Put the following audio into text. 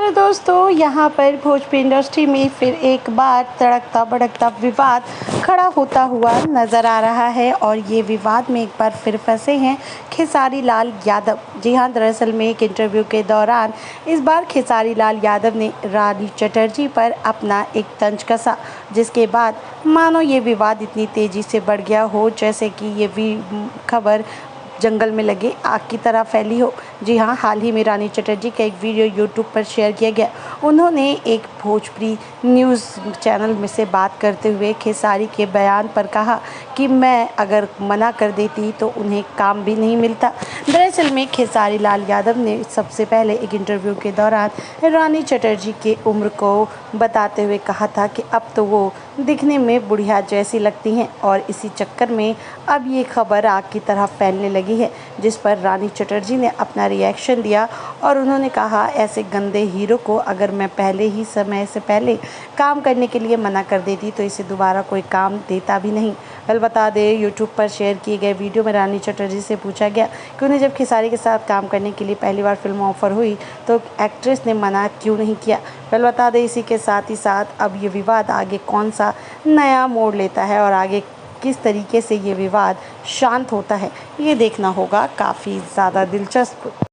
और दोस्तों यहाँ पर भोजपुरी इंडस्ट्री में फिर एक बार तड़कता भड़कता विवाद खड़ा होता हुआ नज़र आ रहा है और ये विवाद में एक बार फिर फंसे हैं खेसारी लाल यादव। जी हाँ, दरअसल में एक इंटरव्यू के दौरान इस बार खेसारी लाल यादव ने रानी चटर्जी पर अपना एक तंज कसा, जिसके बाद मानो ये विवाद इतनी तेज़ी से बढ़ गया हो जैसे कि ये भी खबर जंगल में लगे आग की तरह फैली हो। जी हाँ, हाल ही में रानी चटर्जी का एक वीडियो यूट्यूब पर शेयर किया गया। उन्होंने एक भोजपुरी न्यूज़ चैनल में से बात करते हुए खेसारी के बयान पर कहा कि मैं अगर मना कर देती तो उन्हें काम भी नहीं मिलता। दरअसल में खेसारी लाल यादव ने सबसे पहले एक इंटरव्यू के दौरान रानी चटर्जी की उम्र को बताते हुए कहा था कि अब तो वो दिखने में बुढ़िया जैसी लगती हैं और इसी चक्कर में अब ये खबर आग की तरह फैलने लगी है, जिस पर रानी चटर्जी ने अपना रिएक्शन दिया और उन्होंने कहा, ऐसे गंदे हीरो को अगर मैं पहले ही समय से पहले काम करने के लिए मना कर देती तो इसे दोबारा कोई काम देता भी नहीं। कल बता दें, यूट्यूब पर शेयर किए गए वीडियो में रानी चटर्जी से पूछा गया कि उन्हें जब खेसारी के साथ काम करने के लिए पहली बार फिल्म ऑफर हुई तो एक्ट्रेस ने मना क्यों नहीं किया। कल बता दें, इसी के साथ ही साथ अब ये विवाद आगे कौन सा नया मोड़ लेता है और आगे किस तरीके से ये विवाद शांत होता है, ये देखना होगा। काफ़ी ज़्यादा दिलचस्प।